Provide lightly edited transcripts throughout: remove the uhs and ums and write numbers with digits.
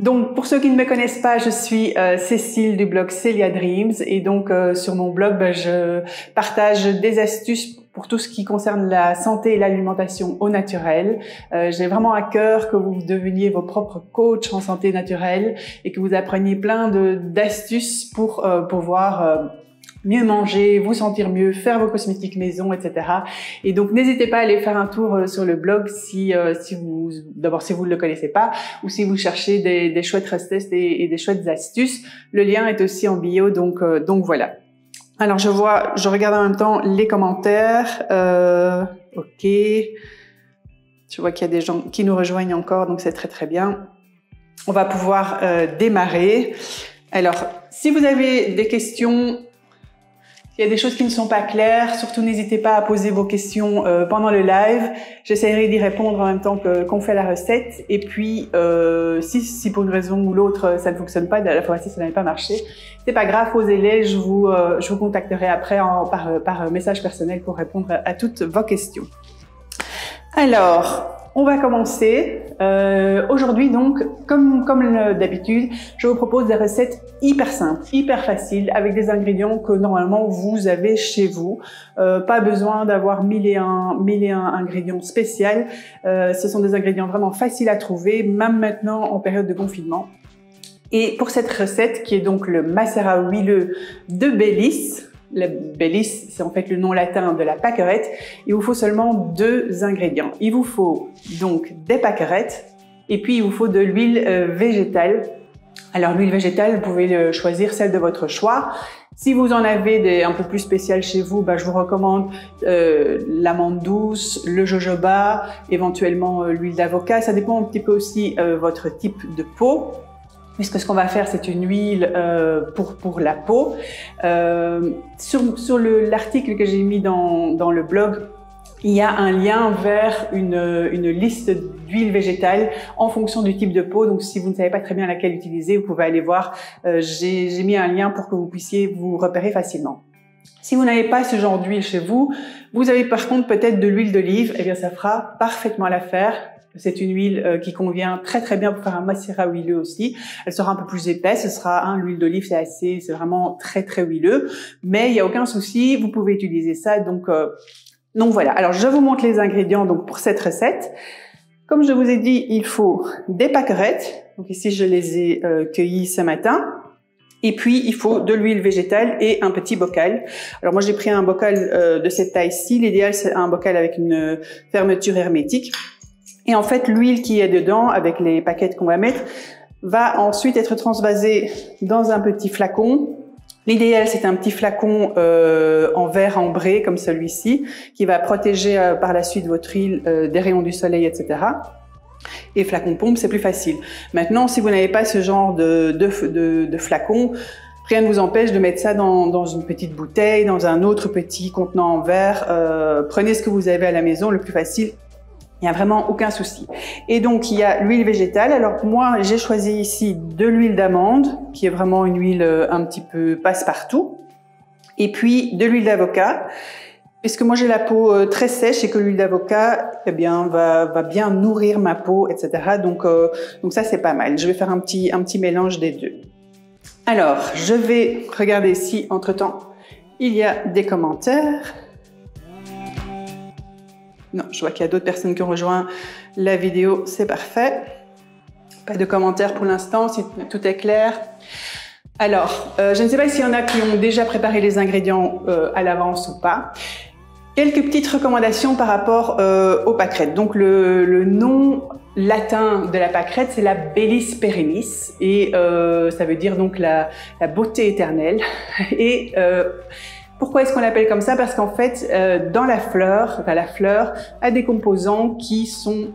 Donc, pour ceux qui ne me connaissent pas, je suis Cécile du blog Celia Dreams et donc sur mon blog, je partage des astuces pour tout ce qui concerne la santé et l'alimentation au naturel. J'ai vraiment à cœur que vous deveniez vos propres coachs en santé naturelle et que vous appreniez plein d'astuces pour pouvoir mieux manger, vous sentir mieux, faire vos cosmétiques maison, etc. Et donc, n'hésitez pas à aller faire un tour sur le blog si vous ne le connaissez pas ou si vous cherchez des chouettes recettes et des chouettes astuces. Le lien est aussi en bio, donc voilà. Alors, je regarde en même temps les commentaires. Ok. Je vois qu'il y a des gens qui nous rejoignent encore, donc c'est très très bien. On va pouvoir démarrer. Alors, si vous avez des questions, il y a des choses qui ne sont pas claires, surtout n'hésitez pas à poser vos questions pendant le live. J'essaierai d'y répondre en même temps qu'on fait la recette. Et puis, si pour une raison ou l'autre ça ne fonctionne pas, la fois-ci ça n'avait pas marché, c'est pas grave, posez-les, je vous contacterai après par message personnel pour répondre à toutes vos questions. Alors, on va commencer. Aujourd'hui, donc, comme d'habitude, je vous propose des recettes hyper simples, hyper faciles, avec des ingrédients que normalement vous avez chez vous. Pas besoin d'avoir mille et un ingrédients spéciaux. Ce sont des ingrédients vraiment faciles à trouver, même maintenant en période de confinement. Et pour cette recette, qui est donc le macérat huileux de Bellis, le Bellis, c'est en fait le nom latin de la pâquerette. Il vous faut seulement 2 ingrédients. Il vous faut donc des pâquerettes et puis il vous faut de l'huile végétale. Alors l'huile végétale, vous pouvez choisir celle de votre choix. Si vous en avez un peu plus spéciales chez vous, je vous recommande l'amande douce, le jojoba, éventuellement l'huile d'avocat. Ça dépend un petit peu aussi votre type de peau. Puisque ce qu'on va faire, c'est une huile pour la peau. Sur l'article que j'ai mis dans le blog, il y a un lien vers une liste d'huiles végétales en fonction du type de peau. Donc, si vous ne savez pas très bien laquelle utiliser, vous pouvez aller voir. J'ai mis un lien pour que vous puissiez vous repérer facilement. Si vous n'avez pas ce genre d'huile chez vous, vous avez par contre peut-être de l'huile d'olive. Eh bien, ça fera parfaitement l'affaire. C'est une huile qui convient très très bien pour faire un macérat huileux aussi. Elle sera un peu plus épaisse, ce sera l'huile d'olive, c'est vraiment très très huileux, mais il n'y a aucun souci, vous pouvez utiliser ça. Donc voilà. Alors je vous montre les ingrédients donc pour cette recette. Comme je vous ai dit, il faut des pâquerettes. Donc ici je les ai cueillies ce matin. Et puis, il faut de l'huile végétale et un petit bocal. Alors moi, j'ai pris un bocal de cette taille-ci. L'idéal, c'est un bocal avec une fermeture hermétique. Et en fait, l'huile qui est dedans, avec les paquettes qu'on va mettre, va ensuite être transvasée dans un petit flacon. L'idéal, c'est un petit flacon en verre ambré, comme celui-ci, qui va protéger par la suite votre huile des rayons du soleil, etc. Et flacon pompe, c'est plus facile. Maintenant, si vous n'avez pas ce genre de flacon, rien ne vous empêche de mettre ça dans une petite bouteille, dans un autre petit contenant en verre. Prenez ce que vous avez à la maison, le plus facile. Il n'y a vraiment aucun souci. Et donc, il y a l'huile végétale. Alors, moi, j'ai choisi ici de l'huile d'amande, qui est vraiment une huile un petit peu passe-partout. Et puis, de l'huile d'avocat. Puisque moi, j'ai la peau très sèche et que l'huile d'avocat, eh bien, va bien nourrir ma peau, etc. Donc ça, c'est pas mal. Je vais faire un petit mélange des deux. Alors, je vais regarder si, entre-temps, il y a des commentaires. Non, je vois qu'il y a d'autres personnes qui ont rejoint la vidéo, c'est parfait. Pas de commentaires pour l'instant, si tout est clair. Alors, je ne sais pas s'il y en a qui ont déjà préparé les ingrédients à l'avance ou pas. Quelques petites recommandations par rapport aux pâquerettes. Donc, le nom latin de la pâquerette, c'est la Bellis perennis et ça veut dire donc la beauté éternelle. Et pourquoi est-ce qu'on l'appelle comme ça? Parce qu'en fait, dans la fleur a des composants qui sont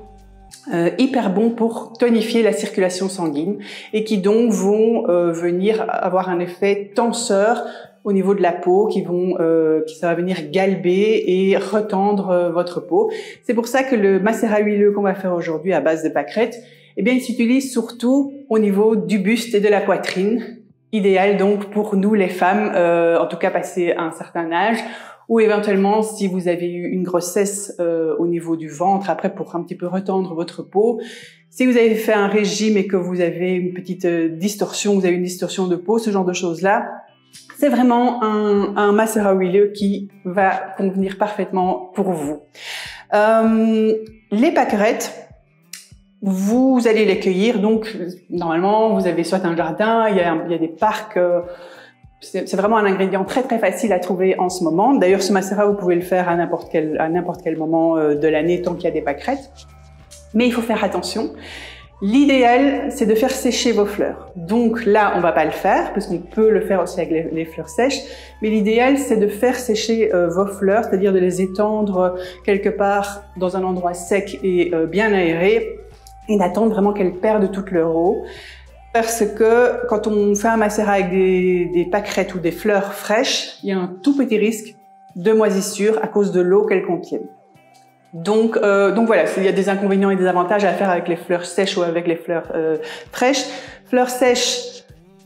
hyper bons pour tonifier la circulation sanguine et qui donc vont venir avoir un effet tenseur au niveau de la peau, ça va venir galber et retendre votre peau. C'est pour ça que le macérat huileux qu'on va faire aujourd'hui à base de pâquerettes, eh bien, il s'utilise surtout au niveau du buste et de la poitrine. Idéal donc pour nous les femmes, en tout cas passé un certain âge, ou éventuellement si vous avez eu une grossesse au niveau du ventre, après pour un petit peu retendre votre peau, Si vous avez fait un régime et que vous avez une petite distorsion, vous avez une distorsion de peau, ce genre de choses-là, c'est vraiment un macérat huileux qui va convenir parfaitement pour vous. Les pâquerettes, vous allez les cueillir. Donc, normalement, vous avez soit un jardin, il y a des parcs. C'est vraiment un ingrédient très très facile à trouver en ce moment. D'ailleurs, ce macérat, vous pouvez le faire à n'importe quel moment de l'année tant qu'il y a des pâquerettes. Mais il faut faire attention. L'idéal, c'est de faire sécher vos fleurs. Donc là, on va pas le faire, puisqu'on peut le faire aussi avec les fleurs sèches. Mais l'idéal, c'est de faire sécher vos fleurs, c'est-à-dire de les étendre quelque part dans un endroit sec et bien aéré, et d'attendre vraiment qu'elles perdent toute leur eau. Parce que quand on fait un macérat avec des pâquerettes ou des fleurs fraîches, il y a un tout petit risque de moisissure à cause de l'eau qu'elles contiennent. Donc voilà, il y a des inconvénients et des avantages à faire avec les fleurs sèches ou avec les fleurs fraîches. Fleurs sèches,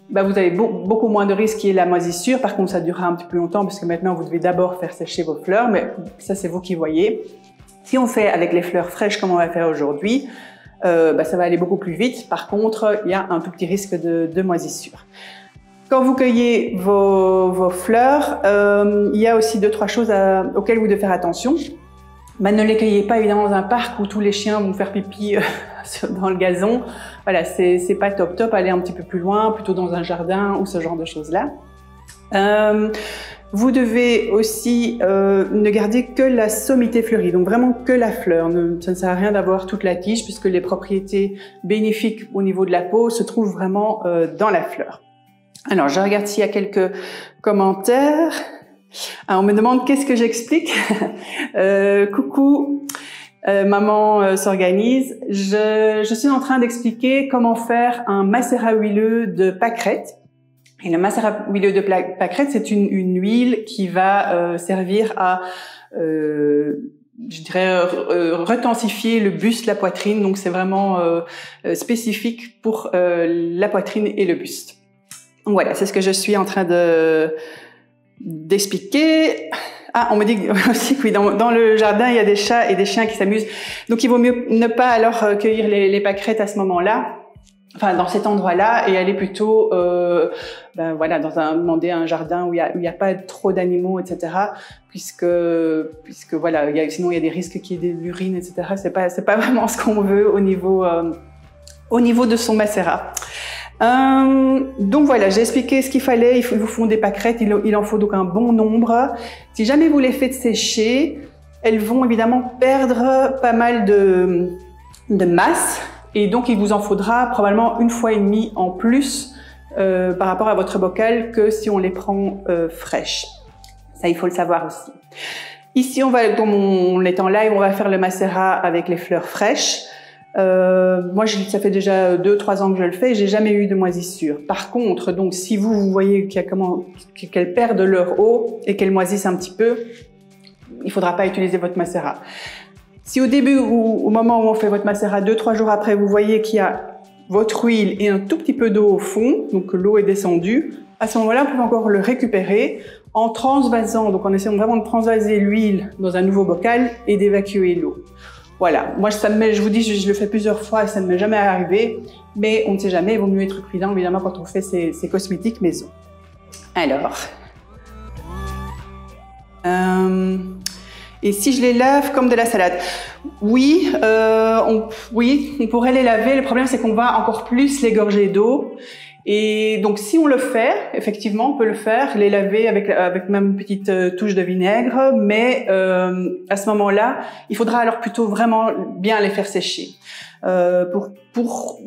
bah, vous avez beaucoup moins de risques qu'il y ait la moisissure. Par contre, ça durera un petit peu longtemps parce que maintenant, vous devez d'abord faire sécher vos fleurs, mais ça, c'est vous qui voyez. Si on fait avec les fleurs fraîches comme on va faire aujourd'hui, bah, ça va aller beaucoup plus vite. Par contre, il y a un tout petit risque de moisissure. Quand vous cueillez vos fleurs, il y a aussi 2-3 choses auxquelles vous devez faire attention. Bah, ne les cueillez pas évidemment dans un parc où tous les chiens vont faire pipi dans le gazon. Voilà, c'est pas top. Allez un petit peu plus loin, plutôt dans un jardin ou ce genre de choses-là. Vous devez aussi ne garder que la sommité fleurie, donc vraiment que la fleur. Ça ne sert à rien d'avoir toute la tige puisque les propriétés bénéfiques au niveau de la peau se trouvent vraiment dans la fleur. Alors, je regarde s'il y a quelques commentaires. On me demande qu'est-ce que j'explique. Coucou, maman s'organise. Je suis en train d'expliquer comment faire un macérat huileux de pâquerettes. Et le macérat huileux de pâquerettes, c'est une huile qui va servir à, je dirais, retensifier le buste, la poitrine. Donc, c'est vraiment spécifique pour la poitrine et le buste. Donc voilà, c'est ce que je suis en train d'expliquer. Ah, on me dit aussi que oui, dans le jardin, il y a des chats et des chiens qui s'amusent. Donc, il vaut mieux ne pas alors cueillir les pâquerettes à ce moment-là, enfin dans cet endroit-là, et aller plutôt, ben voilà, demander un jardin où il y a pas trop d'animaux, etc. Puisque voilà, sinon il y a des risques qu'il y ait de l'urine, etc. C'est pas vraiment ce qu'on veut au niveau de son macérat. Donc voilà, j'ai expliqué ce qu'il fallait. Il vous faut des pâquerettes, il en faut donc un bon nombre. Si jamais vous les faites sécher, elles vont évidemment perdre pas mal de masse, et donc il vous en faudra probablement 1,5 fois en plus par rapport à votre bocal que si on les prend fraîches. Ça, il faut le savoir aussi. Ici, comme on est en live, on va faire le macérat avec les fleurs fraîches. Moi, ça fait déjà 2-3 ans que je le fais et j'ai jamais eu de moisissure. Par contre, donc, si vous voyez qu'elles perdent leur eau et qu'elles moisissent un petit peu, il faudra pas utiliser votre macérat. Si au début ou au moment où on fait votre macérat, 2-3 jours après, vous voyez qu'il y a votre huile et un tout petit peu d'eau au fond, donc que l'eau est descendue, à ce moment-là, vous pouvez encore le récupérer en transvasant, donc en essayant vraiment de transvaser l'huile dans un nouveau bocal et d'évacuer l'eau. Voilà, moi je vous dis, je le fais plusieurs fois et ça ne m'est jamais arrivé, mais on ne sait jamais, il vaut mieux être prudent évidemment quand on fait ces cosmétiques maison. Alors, et si je les lave comme de la salade? Oui, on pourrait les laver, le problème c'est qu'on va encore plus les gorger d'eau. Et donc, si on le fait, effectivement, on peut le faire, les laver avec même une petite touche de vinaigre, mais à ce moment-là, il faudra alors plutôt vraiment bien les faire sécher pour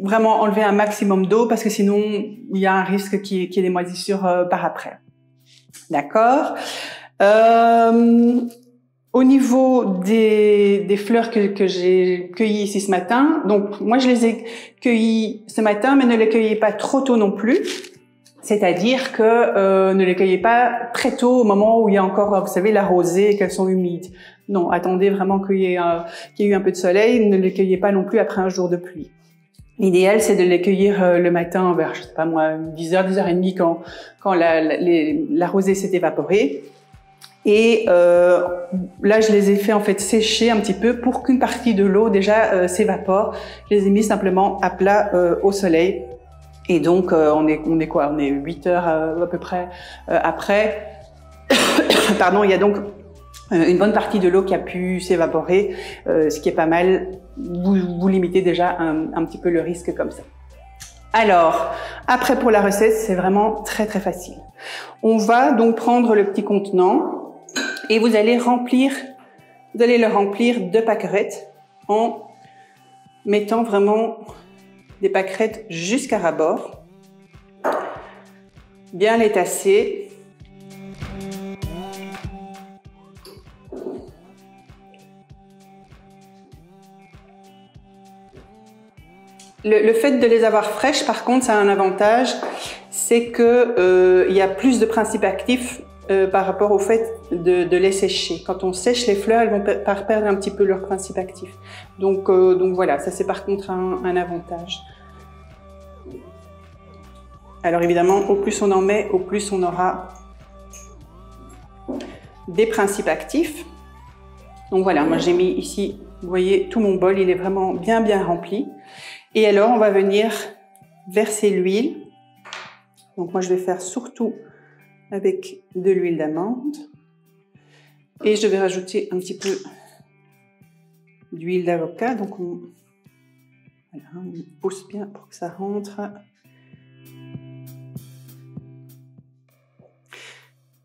vraiment enlever un maximum d'eau, parce que sinon, il y a un risque qu'il y ait des moisissures par après. D'accord. Au niveau des fleurs que j'ai cueillies ici ce matin, donc moi je les ai cueillies ce matin, mais ne les cueillez pas trop tôt non plus. C'est-à-dire que ne les cueillez pas très tôt au moment où il y a encore, vous savez, la rosée et qu'elles sont humides. Non, attendez vraiment qu'il y ait eu un peu de soleil. Ne les cueillez pas non plus après un jour de pluie. L'idéal, c'est de les cueillir le matin vers, je sais pas moi, 10h, 10h30 quand la rosée s'est évaporée. Et là, je les ai fait en fait sécher un petit peu pour qu'une partie de l'eau déjà s'évapore. Je les ai mis simplement à plat au soleil. Et donc, on est quoi? On est 8 heures à peu près après. Pardon, il y a donc une bonne partie de l'eau qui a pu s'évaporer, ce qui est pas mal. Vous limitez déjà un petit peu le risque comme ça. Alors, après pour la recette, c'est vraiment très très facile. On va donc prendre le petit contenant et vous allez le remplir de pâquerettes en mettant vraiment des pâquerettes jusqu'à ras-bord. Bien les tasser. Le fait de les avoir fraîches, par contre, ça a un avantage, c'est que il y a plus de principes actifs par rapport au fait de les sécher. Quand on sèche les fleurs, elles vont perdre un petit peu leurs principes actifs. Donc voilà, ça c'est par contre un avantage. Alors évidemment, au plus on en met, au plus on aura des principes actifs. Donc voilà, moi j'ai mis ici, vous voyez, tout mon bol, il est vraiment bien rempli. Et alors, on va venir verser l'huile. Donc moi, je vais faire surtout avec de l'huile d'amande. Et je vais rajouter un petit peu d'huile d'avocat. Donc on pousse bien pour que ça rentre.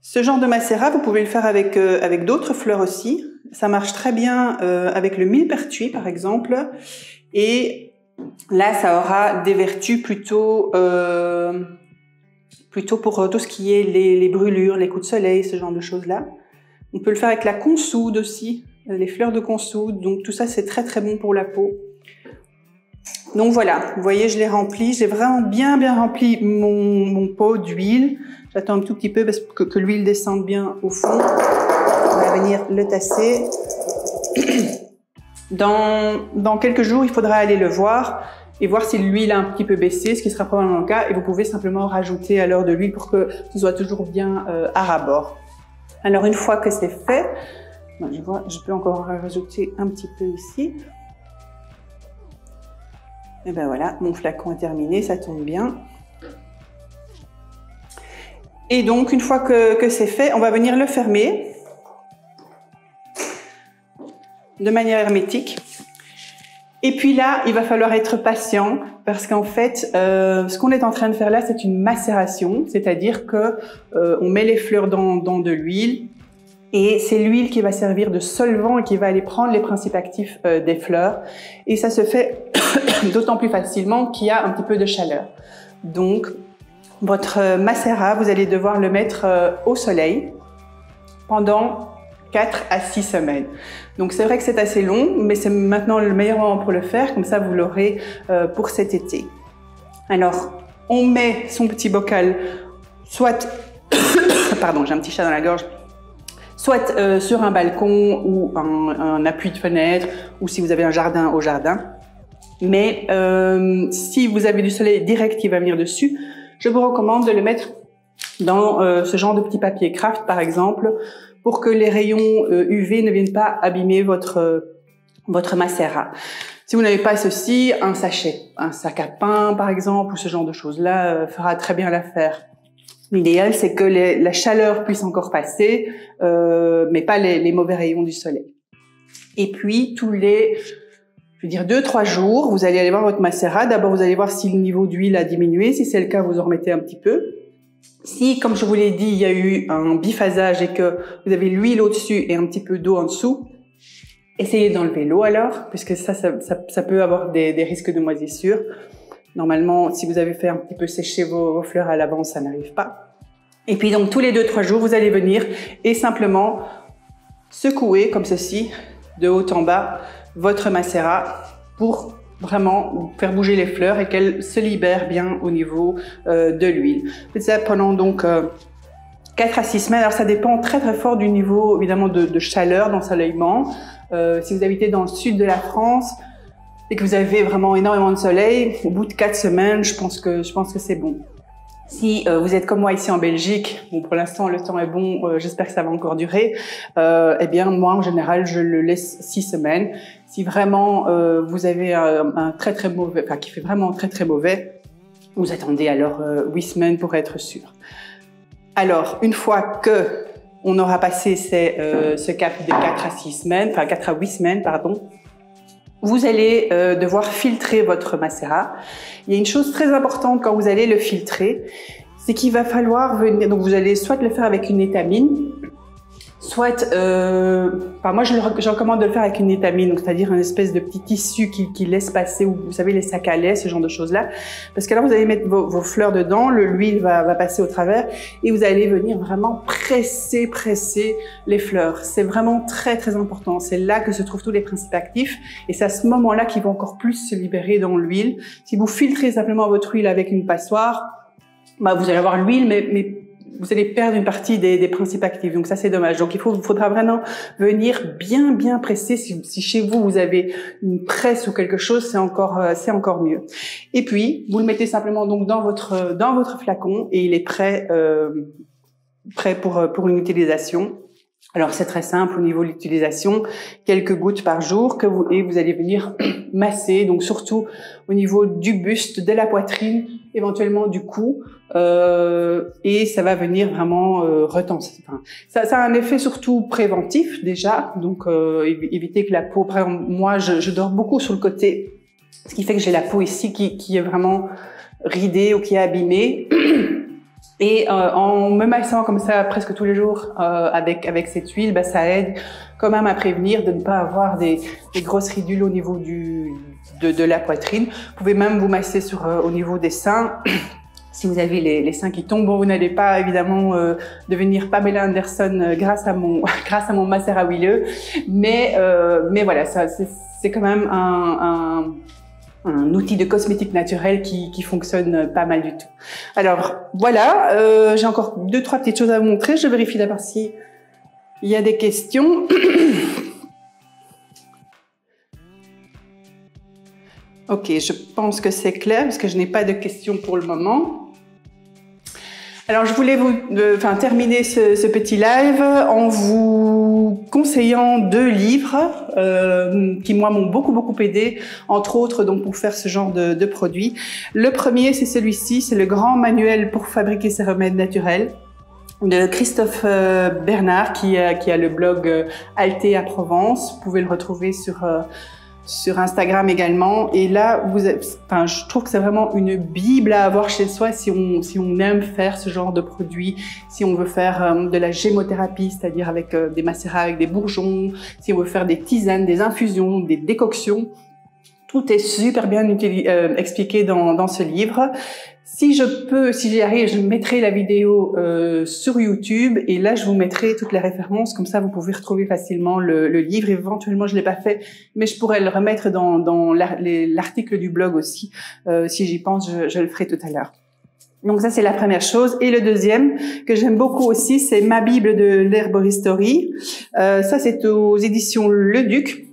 Ce genre de macérat, vous pouvez le faire avec d'autres fleurs aussi. Ça marche très bien avec le millepertuis, par exemple. Et là, ça aura des vertus plutôt pour tout ce qui est les brûlures, les coups de soleil, ce genre de choses-là. On peut le faire avec la consoude aussi, les fleurs de consoude. Donc tout ça, c'est très très bon pour la peau. Donc voilà, vous voyez, je l'ai rempli. J'ai vraiment bien rempli mon pot d'huile. J'attends un tout petit peu parce que l'huile descende bien au fond. On va venir le tasser. Dans quelques jours, il faudra aller le voir et voir si l'huile a un petit peu baissé, ce qui sera probablement le cas. Et vous pouvez simplement rajouter alors de l'huile pour que ce soit toujours bien à ras-bord. Alors une fois que c'est fait, je peux encore rajouter un petit peu ici. Et ben voilà, mon flacon est terminé, ça tombe bien. Et donc une fois que c'est fait, on va venir le fermer de manière hermétique. Et puis là, il va falloir être patient parce qu'en fait, ce qu'on est en train de faire là, c'est une macération, c'est-à-dire que on met les fleurs dans de l'huile et c'est l'huile qui va servir de solvant et qui va aller prendre les principes actifs des fleurs. Et ça se fait d'autant plus facilement qu'il y a un petit peu de chaleur. Donc, votre macérat, vous allez devoir le mettre au soleil pendant 4 à 6 semaines. Donc c'est vrai que c'est assez long, mais c'est maintenant le meilleur moment pour le faire, comme ça vous l'aurez pour cet été. Alors, on met son petit bocal, soit, pardon, j'ai un petit chat dans la gorge, soit sur un balcon ou un appui de fenêtre, ou si vous avez un jardin, au jardin. Mais si vous avez du soleil direct qui va venir dessus, je vous recommande de le mettre dans ce genre de petit papier craft, par exemple, pour que les rayons UV ne viennent pas abîmer votre macérat. Si vous n'avez pas ceci, un sachet, un sac à pain par exemple, ou ce genre de choses-là fera très bien l'affaire. L'idéal, c'est que la chaleur puisse encore passer, mais pas les mauvais rayons du soleil. Et puis, tous les, je veux dire, 2-3 jours, vous allez aller voir votre macérat. D'abord, vous allez voir si le niveau d'huile a diminué. Si c'est le cas, vous en remettez un petit peu. Si, comme je vous l'ai dit, il y a eu un biphasage et que vous avez l'huile au-dessus et un petit peu d'eau en dessous, essayez d'enlever l'eau alors, puisque ça peut avoir des risques de moisissure. Normalement, si vous avez fait un petit peu sécher vos fleurs à l'avance, ça n'arrive pas. Et puis donc, tous les 2-3 jours, vous allez venir et simplement secouer comme ceci, de haut en bas, votre macérat pour vraiment faire bouger les fleurs et qu'elles se libèrent bien au niveau de l'huile. Faites ça pendant donc 4 à 6 semaines. Alors ça dépend très très fort du niveau évidemment de chaleur, d'ensoleillement. Si vous habitez dans le sud de la France et que vous avez vraiment énormément de soleil, au bout de 4 semaines, je pense que c'est bon. Si vous êtes comme moi ici en Belgique, bon pour l'instant le temps est bon, j'espère que ça va encore durer, eh bien moi en général je le laisse 6 semaines. Si vraiment vous avez un très très mauvais, enfin qui fait vraiment très très mauvais, vous attendez alors 8 semaines pour être sûr. Alors une fois que on aura passé ce cap de 4 à 6 semaines, enfin 4 à 8 semaines pardon, vous allez devoir filtrer votre macérat. Il y a une chose très importante quand vous allez le filtrer, c'est qu'il va falloir venir, donc vous allez soit le faire avec une étamine, soit, enfin moi je recommande de le faire avec une étamine, c'est-à-dire une espèce de petit tissu qui laisse passer, ou vous savez les sacs à lait, ce genre de choses-là, parce que là vous allez mettre vos fleurs dedans, l'huile va passer au travers et vous allez venir vraiment presser les fleurs. C'est vraiment très très important, c'est là que se trouvent tous les principes actifs et c'est à ce moment-là qu'ils vont encore plus se libérer dans l'huile. Si vous filtrez simplement votre huile avec une passoire, bah, vous allez avoir l'huile mais vous allez perdre une partie des principes actifs, donc ça c'est dommage. Donc il faudra vraiment venir bien presser. Si chez vous vous avez une presse ou quelque chose, c'est encore mieux. Et puis vous le mettez simplement donc dans votre flacon et il est prêt pour une utilisation. Alors c'est très simple au niveau de l'utilisation, quelques gouttes par jour et vous allez venir masser, donc surtout au niveau du buste, de la poitrine, éventuellement du cou, et ça va venir vraiment retentir. Enfin, ça a un effet surtout préventif déjà, donc éviter que la peau, par exemple, moi je dors beaucoup sur le côté, ce qui fait que j'ai la peau ici qui est vraiment ridée ou qui est abîmée. Et en me massant comme ça presque tous les jours avec cette huile, bah, ça aide quand même à prévenir de ne pas avoir des grosses ridules au niveau de la poitrine. Vous pouvez même vous masser au niveau des seins. Si vous avez les seins qui tombent, bon, vous n'allez pas évidemment devenir Pamela Anderson grâce à mon macérat huileux, mais voilà, ça c'est quand même un outil de cosmétique naturel qui fonctionne pas mal du tout. Alors voilà, j'ai encore 2-3 petites choses à vous montrer. Je vérifie d'abord si il y a des questions. Ok, je pense que c'est clair parce que je n'ai pas de questions pour le moment. Alors, je voulais terminer ce petit live en vous conseillant 2 livres qui, moi, m'ont beaucoup aidé, entre autres, donc pour faire ce genre de produit. Le premier, c'est celui-ci, c'est le grand manuel pour fabriquer ses remèdes naturels de Christophe Bernard qui a le blog Altea Provence. Vous pouvez le retrouver sur Instagram également. Et là, je trouve que c'est vraiment une bible à avoir chez soi si on aime faire ce genre de produit, si on veut faire de la gémothérapie, c'est-à-dire avec des macérats, avec des bourgeons, si on veut faire des tisanes, des infusions, des décoctions. Tout est super bien expliqué dans ce livre. Si j'y arrive, je mettrai la vidéo sur YouTube et là je vous mettrai toutes les références, comme ça vous pouvez retrouver facilement le livre. Éventuellement je l'ai pas fait, mais je pourrais le remettre dans l'article du blog aussi. Si j'y pense, je le ferai tout à l'heure. Donc ça c'est la première chose. Et le deuxième que j'aime beaucoup aussi, c'est ma Bible de l'Herboristerie. Ça c'est aux éditions Le Duc.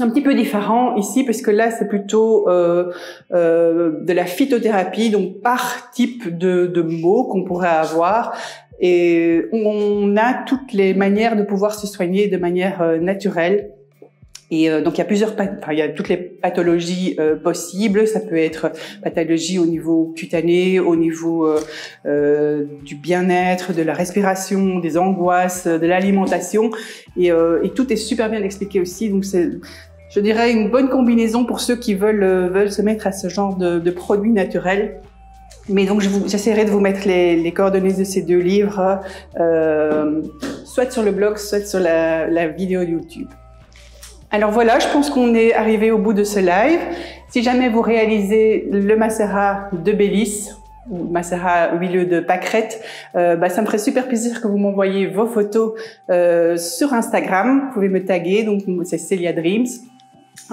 Un petit peu différent ici, parce que là, c'est plutôt de la phytothérapie, donc par type de mots qu'on pourrait avoir. Et on a toutes les manières de pouvoir se soigner de manière naturelle. Et donc, il y a toutes les pathologies possibles. Ça peut être pathologie au niveau cutané, au niveau du bien-être, de la respiration, des angoisses, de l'alimentation. Et tout est super bien expliqué aussi. Donc, c'est, je dirais, une bonne combinaison pour ceux qui veulent se mettre à ce genre de produits naturels. Mais donc, j'essaierai de vous mettre les coordonnées de ces 2 livres, soit sur le blog, soit sur la vidéo YouTube. Alors voilà, je pense qu'on est arrivé au bout de ce live. Si jamais vous réalisez le macérat de Bélis, ou macérat huileux de pâquerette, ça me ferait super plaisir que vous m'envoyiez vos photos sur Instagram. Vous pouvez me taguer, donc c'est Celia Dreams,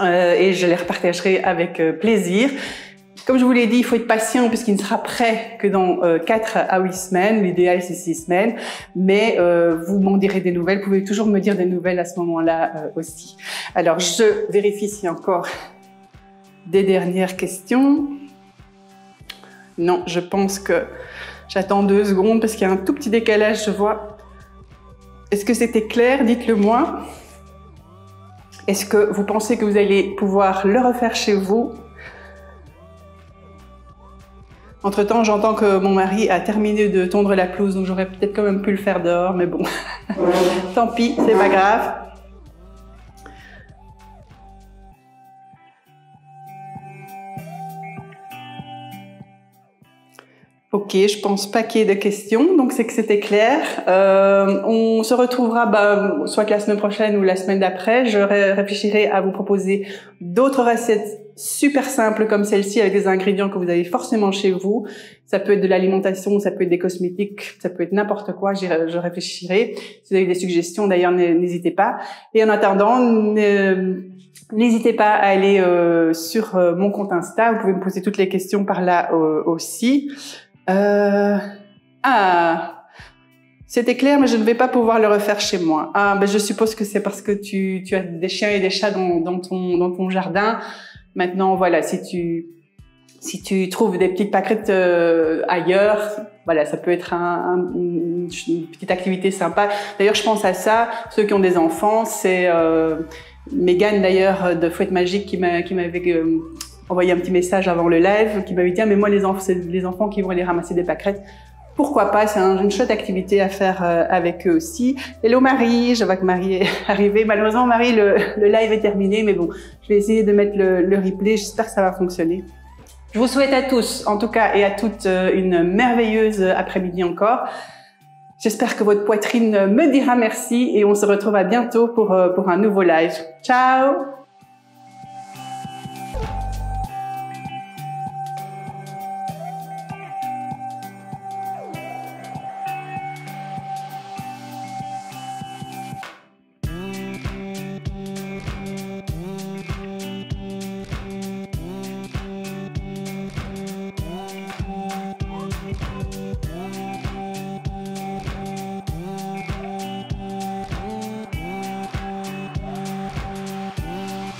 et je les repartagerai avec plaisir. Comme je vous l'ai dit, il faut être patient puisqu'il ne sera prêt que dans 4 à 8 semaines. L'idéal, c'est 6 semaines. Mais vous m'en direz des nouvelles. Vous pouvez toujours me dire des nouvelles à ce moment-là aussi. Alors, je vérifie s'il y a encore des dernières questions. Non, je pense que j'attends 2 secondes parce qu'il y a un tout petit décalage, je vois. Est-ce que c'était clair? Dites-le moi. Est-ce que vous pensez que vous allez pouvoir le refaire chez vous? Entre-temps, j'entends que mon mari a terminé de tondre la pelouse, donc j'aurais peut-être quand même pu le faire dehors, mais bon, tant pis, c'est pas grave. Ok, je pense pas qu'il y ait de questions, donc c'est que c'était clair. On se retrouvera soit la semaine prochaine ou la semaine d'après. Je réfléchirai à vous proposer d'autres recettes super simples comme celle-ci avec des ingrédients que vous avez forcément chez vous. Ça peut être de l'alimentation, ça peut être des cosmétiques, ça peut être n'importe quoi, je réfléchirai. Si vous avez des suggestions, d'ailleurs, n'hésitez pas. Et en attendant, n'hésitez pas à aller sur mon compte Insta. Vous pouvez me poser toutes les questions par là aussi. C'était clair, mais je ne vais pas pouvoir le refaire chez moi. Je suppose que c'est parce que tu as des chiens et des chats dans ton jardin. Maintenant, voilà, si tu trouves des petites pâquerettes ailleurs, voilà, ça peut être une petite activité sympa. D'ailleurs, je pense à ça, ceux qui ont des enfants, c'est Mégane d'ailleurs de Fouette Magique qui m'avait envoyé un petit message avant le live, qui m'avait dit mais moi les enfants, c'est les enfants qui vont aller ramasser des pâquerettes. Pourquoi pas, c'est une chouette activité à faire avec eux aussi. Hello Marie, je vois que Marie est arrivée. Malheureusement Marie, le live est terminé, mais bon, je vais essayer de mettre le replay, j'espère que ça va fonctionner. Je vous souhaite à tous, en tout cas, et à toutes, une merveilleuse après-midi encore. J'espère que votre poitrine me dira merci et on se retrouve à bientôt pour un nouveau live. Ciao!